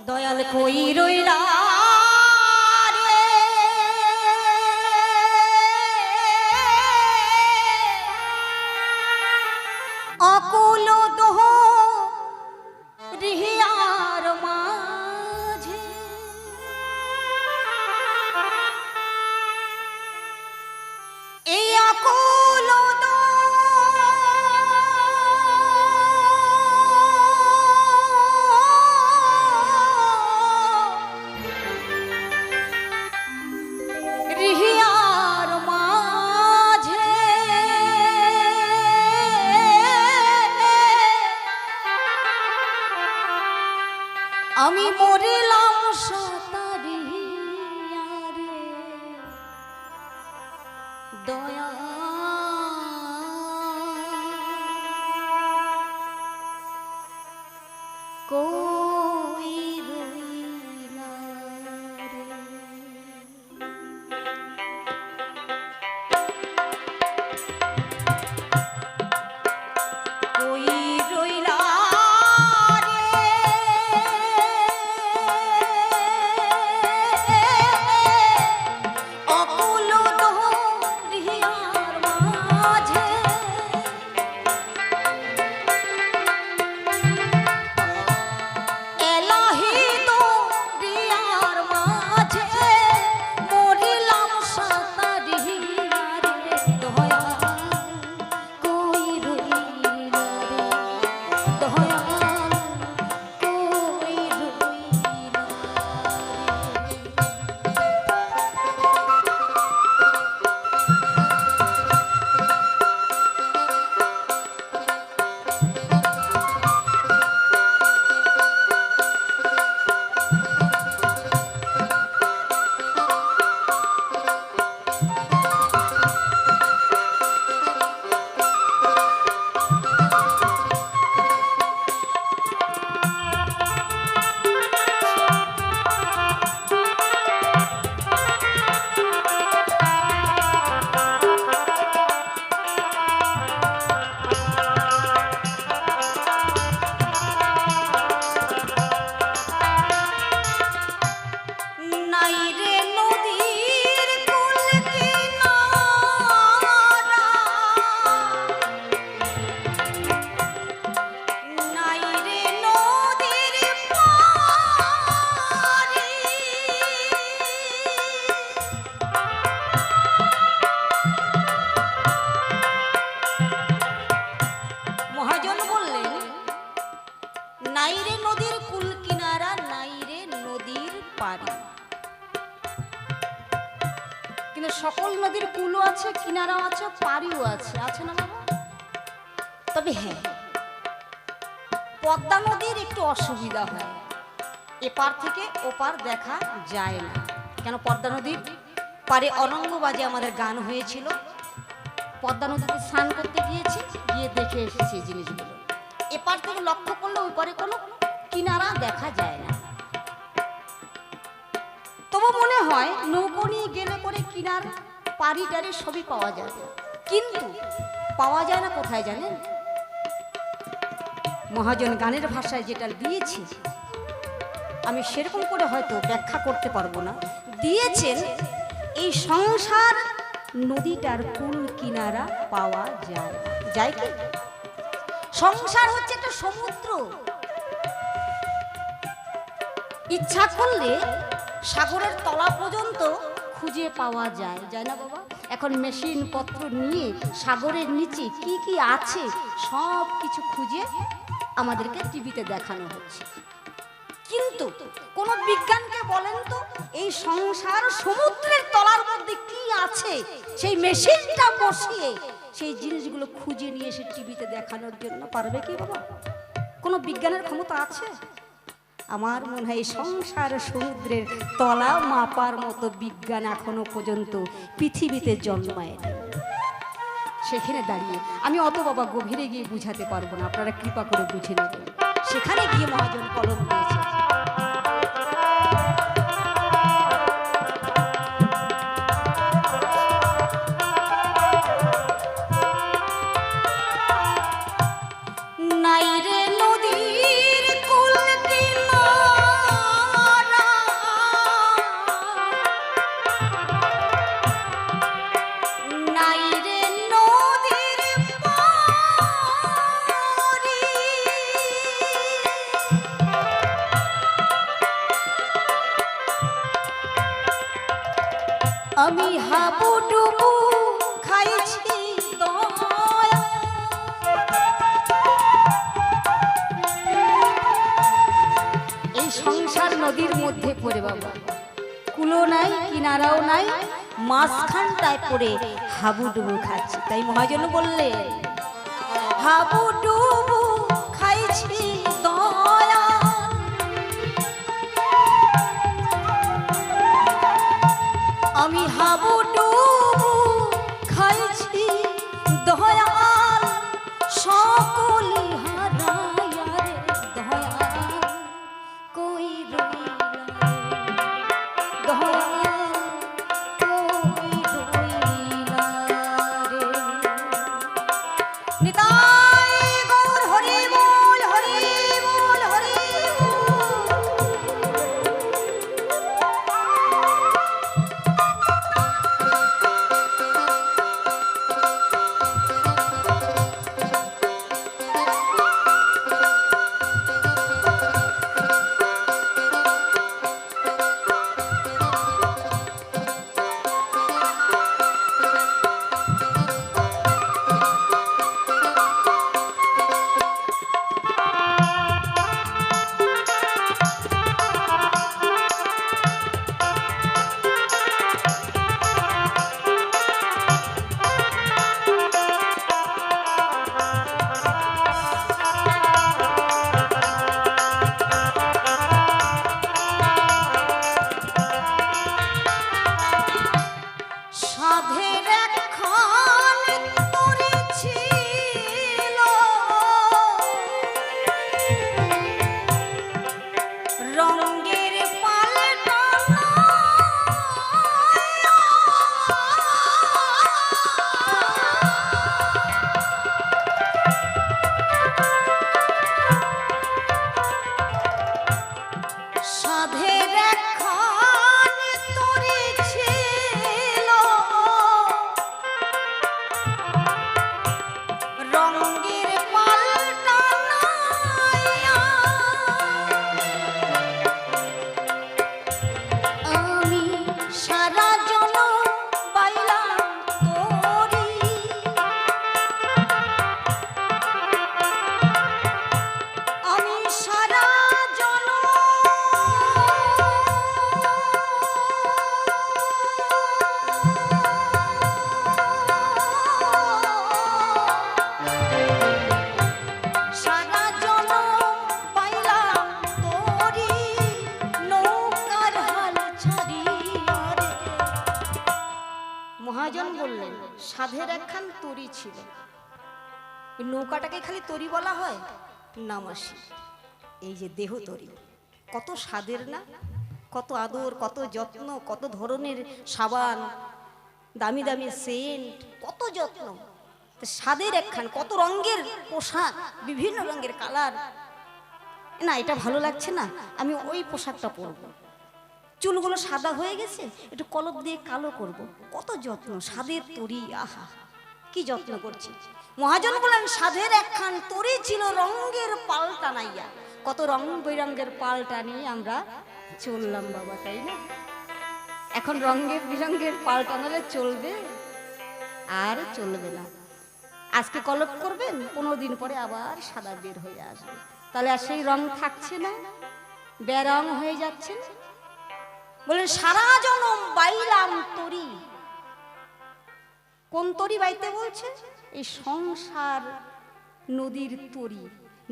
দয়াল কই রইলা রে অকুল দোহ রিহিয়ার মাঝে এই অকুল আমি মরিলাম সাতারিয়া রে দয়া কই রইলা রে কই রইলা নাইরে নদীর কুল কিনারা নাইরে নদীর পাড়ি কিন্তু সকল নদীর কুলও আছে কিনারাও আছে পাড়িও আছে আছে না বাবা তবে হ্যাঁ পদ্মা নদীর একটু অসুবিধা হয় এপার থেকে ওপার দেখা যায় না কেন পদ্মা নদীর পাড়ে অরঙ্গবাজে আমাদের গান হয়েছিল পদ্মা নদীতে স্নান করতে গিয়েছি গিয়ে দেখে এসেছি এই জিনিসগুলো এপার থেকে লক্ষ্য করলে ওই পারে কোনো কিনারা দেখা যায় না তবু মনে হয় নৌকো নিয়ে গেলে পরে কিনার পাড়ি টাড়ি সবই পাওয়া যায় কিন্তু পাওয়া যায় না কোথায় জানেন মহাজন গানের ভাষায় যেটা দিয়েছি আমি সেরকম করে হয়তো ব্যাখ্যা করতে পারবো না দিয়েছেন এই সংসার নদীটার কুল কিনারা পাওয়া যায় যায় কি সংসার হচ্ছে একটা সমুদ্র ইচ্ছা করলে সাগরের তলা পর্যন্ত খুঁজে পাওয়া যায় যায় না বাবা এখন মেশিন পত্র নিয়ে সাগরের নিচে কি কি আছে সব কিছু খুঁজে আমাদেরকে টিভিতে দেখানো হচ্ছে কিন্তু কোন বিজ্ঞানকে বলেন তো এই সংসার সমুদ্রের তলার মধ্যে কি আছে সেই মেশিনটা বসিয়ে সেই জিনিসগুলো খুঁজে নিয়ে এসে টিভিতে দেখানোর জন্য পারবে কি বাবা কোনো বিজ্ঞানের ক্ষমতা আছে আমার মনে হয় সংসার সমুদ্রের তলা মাপার মতো বিজ্ঞান এখনো পর্যন্ত পৃথিবীতে জন্মায় সেখানে দাঁড়িয়ে আমি অত বাবা গভীরে গিয়ে বুঝাতে পারবো না আপনারা কৃপা করে বুঝে নেবেন সেখানে গিয়ে মহাজন কলম দিয়েছে নাইরে নদীর কুল কিনারা আমি হাবুডুবু খাইছি দয়া, এই সংসার নদীর মধ্যে পড়ে বাবা, কুলো নাই কিনারাও নাই, মাঝখানটায় পড়ে হাবুডুবু খাচ্ছি। তাই মহাজন বললে হাবুডুবু খাইছি দয়া, আমি হাবুডুবু খাইছি দয়াল, সকলি হারাইয়া রে দয়াল কই রইলা রে, দয়াল কই রইলা রে। নিতাই গৌর হরি বল, হরি বল, হরি সাধের একখান তরি ছিল, রঙের পাল্টানো সাধের একখান তরি ছিল, রঙের পাল্টানো আমি সারা জনম বাইলাম তোরি, আমি সারা জনম সারা জনম পাইলাম তোরি, নৌকার হাল ছাড়িয়া রে। মহাজন বললেন সাধের একখান তরি ছিল, ওই নৌকাটাকে খালি তরি বলা হয় না মাসি, এই যে দেহ তরি কত স্বাদের না, কত আদর, কত যত্ন, কত ধরনের সাবান, দামি দামি সেন্ট, কত যত্ন, স্বাদের একখান, কত রঙের পোশাক, বিভিন্ন রঙের কালার। না এটা ভালো লাগছে না, আমি ওই পোশাকটা পরবো, চুলগুলো সাদা হয়ে গেছে একটু কলপ দিয়ে কালো করব, কত যত্ন, স্বাদের তরি, আহা কি যত্ন করছি। মহাজন বলেন সাধের একখান তরি ছিল, রঙের পাল্টা নাইয়া, কত রং বেরঙের পাল্টা নিয়ে আমরা চললাম বাবা, তাই না? এখন রঙের বিরঙের পাল্টা নালে চলবে? আর চলবে না। আজকে কলপ করবেন, 15 দিন পরে আবার সাদা বের হয়ে আসবে, তাহলে আর সেই রং থাকছে না, বেরং হয়ে যাচ্ছে। বলেন সারা জনম বাইলাম তরি, কোন তরি বাইতে বলছে? এই সংসার নদীর তরি,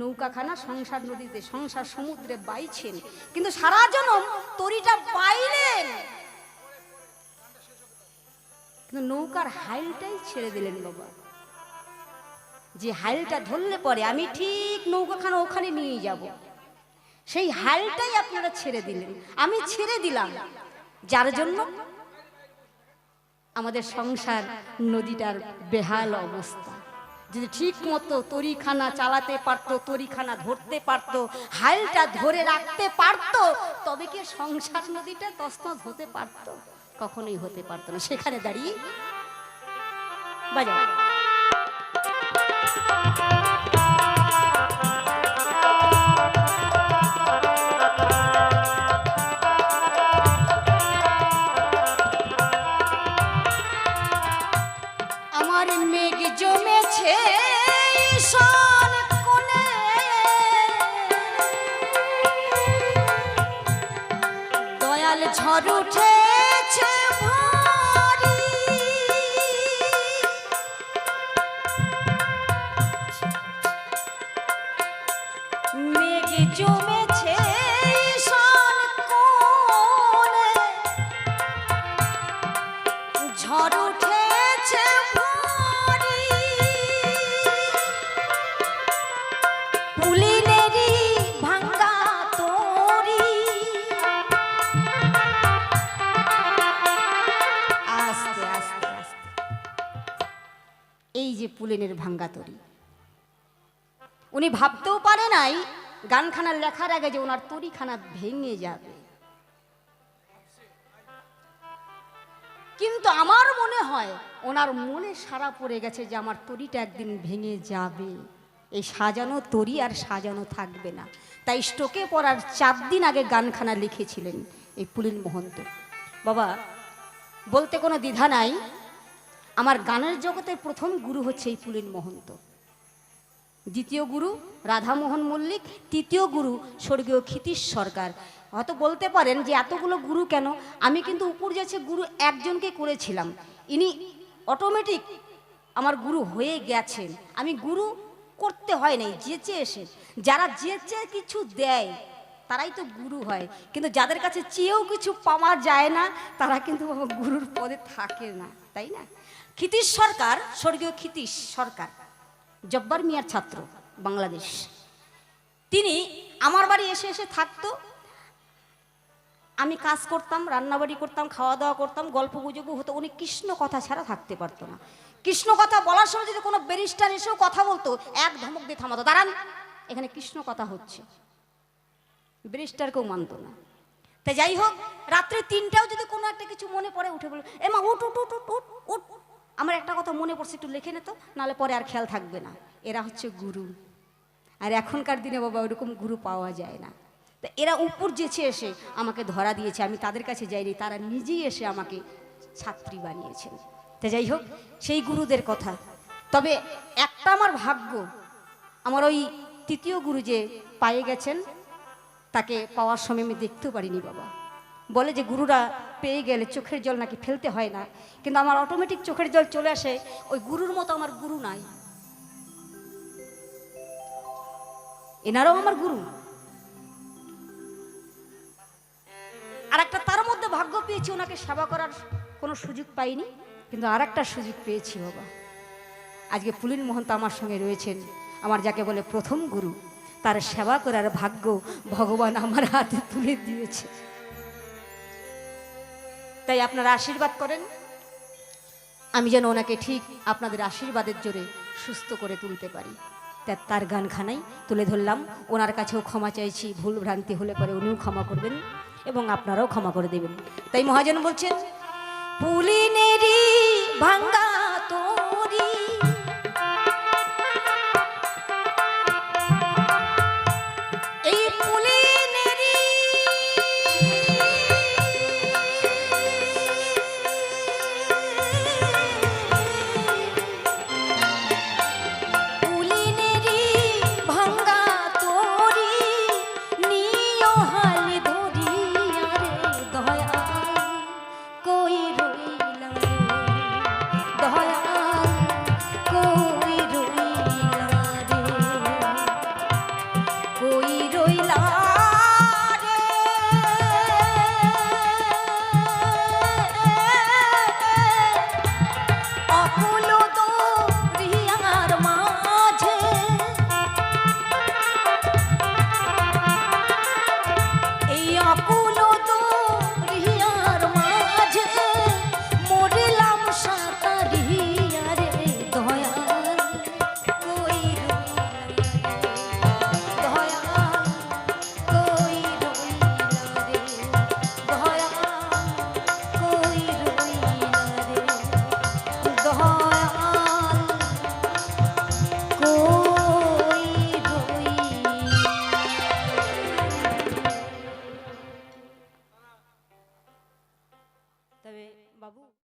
নৌকাখানা সংসার নদীতে, সংসার সমুদ্রে বাইছেন, কিন্তু সারা জনম তরিটা বাইলেন, কিন্তু নৌকার হাইলটাই ছেড়ে দিলেন বাবা। যে হাইলটা ধরলে পরে আমি ঠিক নৌকাখানা ওখানে নিয়ে যাব, সেই হাইলটাই আপনারা ছেড়ে দিলেন, আমি ছেড়ে দিলাম, যার জন্য আমাদের সংসার নদীটার বেহাল অবস্থা। যদি ঠিক মতো তরিখানা চালাতে পারতো, তরিখানা ধরতে পারতো, হাইলটা ধরে রাখতে পারতো, তবে কি সংসার নদীটা তছনছ হতে পারতো? কখনোই হতে পারতো না। সেখানে দাঁড়িয়ে বাজাও। ঝড় উঠেছে ভারী, মেঘ জমেছে ঈশান কোণে, ঝড় উঠেছে ভারী, পুলিনেরই ভাঙ্গা তরি। আস্তে আস্তে আস্তে, এই যে পুলিনের ভাঙ্গা তরি, উনি ভাবতেও পারে নাই গানখানা লেখার আগে যে ওনার তরিখানা ভেঙে যাবে। কিন্তু আমার মনে হয় ওনার মনে সারা পড়ে গেছে যে আমার তরিটা একদিন ভেঙে যাবে, এই সাজানো তরি আর সাজানো থাকবে না। তাই স্ট্রোকে পড়ার 4 দিন আগে গানখানা লিখেছিলেন এই পুলিন মহন্ত। বাবা, বলতে কোনো দ্বিধা নাই, আমার গানের জগতের প্রথম গুরু হচ্ছে এই পুলিন মহন্ত, দ্বিতীয় গুরু রাধামোহন মল্লিক, তৃতীয় গুরু স্বর্গীয় ক্ষিতীশ সরকার। হয়তো বলতে পারেন যে এতগুলো গুরু কেন, আমি কিন্তু উপর যাচ্ছে গুরু একজনকে করেছিলাম, ইনি অটোমেটিক আমার গুরু হয়ে গেছেন। আমি গুরু করতে হয় নাই, যেচে এসে, যারা যেচে কিছু দেয় তারাই তো গুরু হয়, কিন্তু যাদের কাছে চেয়েও কিছু পাওয়া যায় না তারা কিন্তু গুরুর পদে থাকে না, তাই না? ক্ষিতীশ সরকার, স্বর্গীয় ক্ষিতীশ সরকার জব্বার মিয়ার ছাত্র, বাংলাদেশ। তিনি আমার বাড়ি এসে এসে থাকতো, আমি কাজ করতাম, রান্নাবাড়ি করতাম, খাওয়া দাওয়া করতাম, গল্প গুজব হতো। উনি কৃষ্ণ কথা ছাড়া থাকতে পারতো না। কৃষ্ণ কথা বলার সময় যদি কোনো ব্যারিস্টার এসেও কথা বলতো, এক ধমক দিয়ে থামাতো, দাঁড়ান, এখানে কৃষ্ণ কথা হচ্ছে। ব্যারিস্টারকেও মানতো না। তাই যাই হোক, রাত্রে 3টাও যদি কোনো একটা কিছু মনে পড়ে উঠে বলবো, এ মা উঠ উঠ উঠ উঠ উঠ, আমার একটা কথা মনে পড়ছে, একটু লিখে নে তো, নাহলে পরে আর খেয়াল থাকবে না। এরা হচ্ছে গুরু। আর এখনকার দিনে বাবা ওরকম গুরু পাওয়া যায় না। তা এরা উপর যেছে এসে আমাকে ধরা দিয়েছে, আমি তাদের কাছে যাইনি, তারা নিজেই এসে আমাকে ছাত্রী বানিয়েছেন। তা যাই হোক, সেই গুরুদের কথা। তবে একটা আমার ভাগ্য, আমার ওই তৃতীয় গুরু যে পায়ে গেছেন, তাকে পাওয়ার সময় আমি দেখতেও পারিনি বাবা। বলে যে গুরুরা পেয়ে গেলে চোখের জল নাকি ফেলতে হয় না, কিন্তু আমার অটোমেটিক চোখের জল চলে আসে। ওই গুরুর মতো আমার গুরু নাই, এনারাও আমার গুরু। আর একটা তার মধ্যে ভাগ্য পেয়েছি, ওনাকে সেবা করার কোনো সুযোগ পাইনি, কিন্তু আর একটা সুযোগ পেয়েছি বাবা। আজকে পুলিন মহন্ত আমার সঙ্গে রয়েছেন, আমার যাকে বলে প্রথম গুরু, তার সেবা করার ভাগ্য ভগবান আমার হাতে তুলে দিয়েছে। তাই আপনারা আশীর্বাদ করেন, আমি যেন ওনাকে ঠিক আপনাদের আশীর্বাদের জোরে সুস্থ করে তুলতে পারি। তার গানখানাই তুলে ধরলাম, ওনার কাছেও ক্ষমা চাইছি, ভুল ভ্রান্তি হলে পরে উনিও ক্ষমা করবেন এবং আপনারাও ক্ষমা করে দেবেন। তাই মহাজন বলছেন, পুলিনেরই ভাঙ্গা তরি, এই পুলিনেরই ভাঙ্গা তরি, নিয় হাল ধরিয়া রে দয়া, কই রইলা রে দয়া, কই রইলা রে, কই রইলা রে, অকুল দরিয়ার মাঝে, এই অকুল দরিয়ার মাঝে মরিলাম সাঁতারিয়া রে দয়াল, কই রইলা রে দয়াল, কই রইলা রে দয়াল, কই রইলা রে দয়াল, কই রইলা। তবে বাবু।